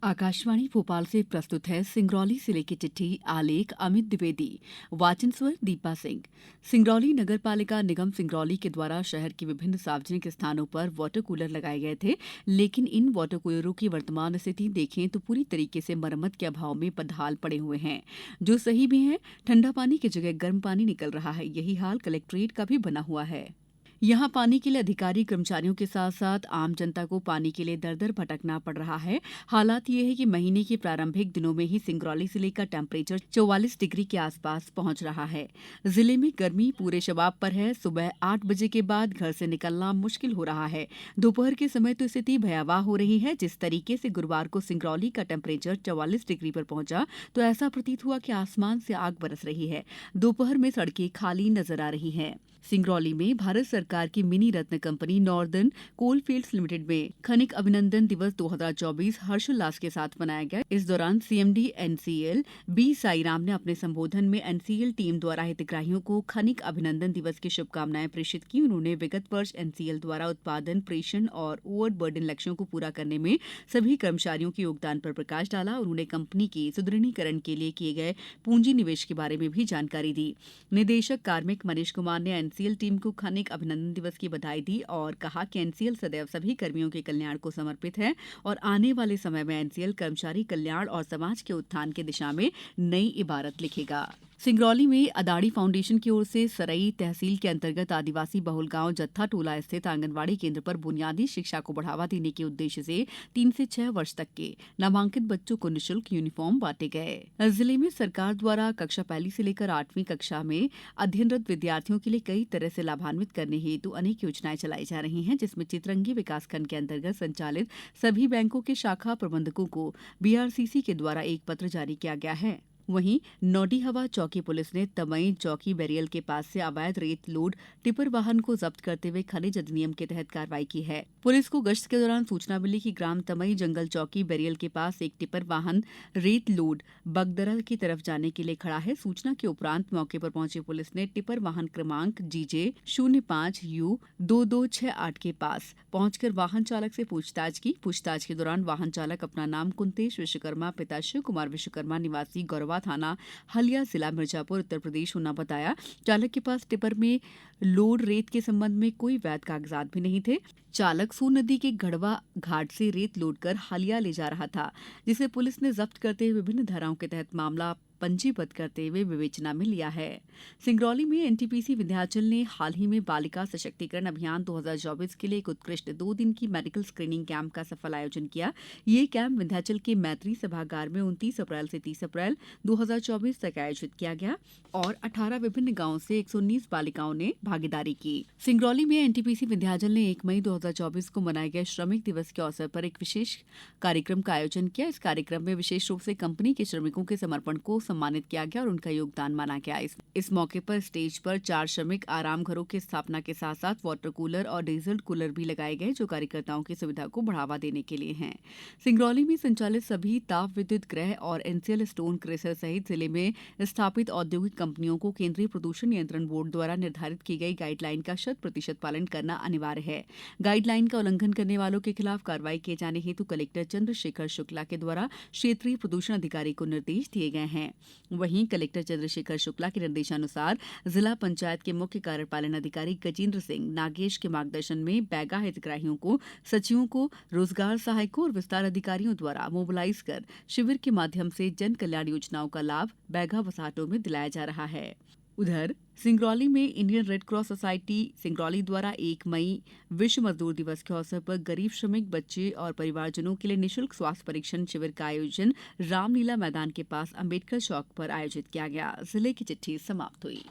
आकाशवाणी भोपाल से प्रस्तुत है सिंगरौली जिले की चिट्ठी। आलेख अमित द्विवेदी। वाचन स्वर दीपा सिंह। सिंगरौली नगर पालिका निगम सिंगरौली के द्वारा शहर के विभिन्न सार्वजनिक स्थानों पर वाटर कूलर लगाए गए थे, लेकिन इन वाटर कूलरों की वर्तमान स्थिति देखें तो पूरी तरीके से मरम्मत के अभाव में बदहाल पड़े हुए हैं। जो सही भी है, ठंडा पानी की जगह गर्म पानी निकल रहा है। यही हाल कलेक्ट्रेट का भी बना हुआ है। यहाँ पानी के लिए अधिकारी कर्मचारियों के साथ साथ आम जनता को पानी के लिए दर दर भटकना पड़ रहा है। हालात ये है कि महीने के प्रारंभिक दिनों में ही सिंगरौली जिले का टेम्परेचर 44 डिग्री के आसपास पहुंच रहा है। जिले में गर्मी पूरे शबाब पर है। सुबह 8 बजे के बाद घर से निकलना मुश्किल हो रहा है। दोपहर के समय तो स्थिति भयावह हो रही है। जिस तरीके से गुरुवार को सिंगरौली का टेम्परेचर 44 डिग्री पर पहुंचा तो ऐसा प्रतीत हुआ कि आसमान से आग बरस रही है। दोपहर में सड़कें खाली नजर आ रही हैं। सिंगरौली में भारत सरकार की मिनी रत्न कंपनी नॉर्दर्न कोलफील्ड्स लिमिटेड में खनिक अभिनंदन दिवस 2024 हर्षोल्लास के साथ मनाया गया। इस दौरान सीएमडी एनसीएल बी साईराम ने अपने संबोधन में एनसीएल टीम द्वारा हितग्राहियों को खनिक अभिनंदन दिवस की शुभकामनाएं प्रेषित की। उन्होंने विगत वर्ष एनसीएल द्वारा उत्पादन, प्रेषण और ओवरबर्डन लक्ष्यों को पूरा करने में सभी कर्मचारियों के योगदान पर प्रकाश डाला। उन्होंने कंपनी के सुदृढ़ीकरण के लिए किए गए पूंजी निवेश के बारे में भी जानकारी दी। निदेशक कार्मिक मनीष कुमार ने एनसीएल टीम को खनिक अभिनंदन दिवस की बधाई दी और कहा कि एनसीएल सदैव सभी कर्मियों के कल्याण को समर्पित है और आने वाले समय में एनसीएल कर्मचारी कल्याण और समाज के उत्थान की दिशा में नई इबारत लिखेगा। सिंगरौली में अदाड़ी फाउंडेशन की ओर से सरई तहसील के अंतर्गत आदिवासी बहुल गांव जत्था टोला स्थित आंगनबाड़ी केंद्र पर बुनियादी शिक्षा को बढ़ावा देने के उद्देश्य से 3 से 6 वर्ष तक के नामांकित बच्चों को निःशुल्क यूनिफॉर्म बांटे गए। जिले में सरकार द्वारा कक्षा 1 से लेकर 8वीं कक्षा में अध्ययनरत विद्यार्थियों के लिए कई तरह से लाभान्वित करने हेतु अनेक योजनाएं चलाई जा रही हैं, जिसमें चितरंगी विकासखंड के अंतर्गत संचालित सभी बैंकों के शाखा प्रबंधकों को बीआरसीसी के द्वारा एक पत्र जारी किया गया है। वहीं नौडीहवा चौकी पुलिस ने तमई चौकी बैरियल के पास से अवैध रेत लोड टिपर वाहन को जब्त करते हुए खनिज अधिनियम के तहत कार्रवाई की है। पुलिस को गश्त के दौरान सूचना मिली कि ग्राम तमई जंगल चौकी बैरियल के पास एक टिपर वाहन रेत लोड बगदरा की तरफ जाने के लिए खड़ा है। सूचना के उपरांत मौके पर पहुंची पुलिस ने टिपर वाहन क्रमांक GJ05U2268 के पास पहुंचकर वाहन चालक से पूछताछ की। पूछताछ के दौरान वाहन चालक अपना नाम कुंतेश विश्वकर्मा पिता शिव कुमार विश्वकर्मा निवासी गौरवा थाना हलिया जिला मिर्जापुर उत्तर प्रदेश होना बताया। चालक के पास टिपर में लोड रेत के संबंध में कोई वैध कागजात भी नहीं थे। चालक सून नदी के गढ़वा घाट से रेत लोड कर हलिया ले जा रहा था, जिसे पुलिस ने जब्त करते हुए विभिन्न धाराओं के तहत मामला पंजीबद्ध करते हुए विवेचना में लिया है। सिंगरौली में एनटीपीसी विंध्याचल ने हाल ही में बालिका सशक्तिकरण अभियान 2024 के लिए एक उत्कृष्ट 2 दिन की मेडिकल स्क्रीनिंग कैंप का सफल आयोजन किया। ये कैंप विंध्याचल के मैत्री सभागार में 29 अप्रैल से 30 अप्रैल 2024 तक आयोजित किया गया और 18 विभिन्न गांवों से 119 बालिकाओं ने भागीदारी की। सिंगरौली में एनटीपीसी विंध्याचल ने 1 मई 2024 को मनाए गए श्रमिक दिवस के अवसर पर एक विशेष कार्यक्रम का आयोजन किया। इस कार्यक्रम में विशेष रूप से कंपनी के श्रमिकों के समर्पण को सम्मानित किया गया और उनका योगदान माना गया। इस मौके पर स्टेज पर 4 श्रमिक आराम घरों की स्थापना के साथ साथ वाटर कूलर और डीजल कूलर भी लगाए गए, जो कार्यकर्ताओं की सुविधा को बढ़ावा देने के लिए हैं। सिंगरौली में संचालित सभी ताप विद्युत गृह और एनसीएल स्टोन क्रेशर सहित जिले में स्थापित औद्योगिक कंपनियों को केंद्रीय प्रदूषण नियंत्रण बोर्ड द्वारा निर्धारित की गई गाइडलाइन का 100% पालन करना अनिवार्य है। गाइडलाइन का उल्लंघन करने वालों के खिलाफ कार्रवाई किए जाने हेतु कलेक्टर चंद्रशेखर शुक्ला के द्वारा क्षेत्रीय प्रदूषण अधिकारी को निर्देश दिए गए हैं। वहीं कलेक्टर चंद्रशेखर शुक्ला के निर्देशानुसार जिला पंचायत के मुख्य कार्यपालन अधिकारी गजेंद्र सिंह नागेश के मार्गदर्शन में बैगा हितग्राहियों को, सचिवों को, रोजगार सहायकों और विस्तार अधिकारियों द्वारा मोबिलाइज कर शिविर के माध्यम से जन कल्याण योजनाओं का लाभ बैगा वसाहतों में दिलाया जा रहा है। उधर सिंगरौली में Indian red cross society Singrauli द्वारा 1 मई विश्व मजदूर दिवस के अवसर पर गरीब श्रमिक बच्चे और परिवारजनों के लिए निःशुल्क स्वास्थ्य परीक्षण शिविर का आयोजन रामलीला मैदान के पास अंबेडकर चौक पर आयोजित किया गया। जिले की चिट्ठी समाप्त हुई।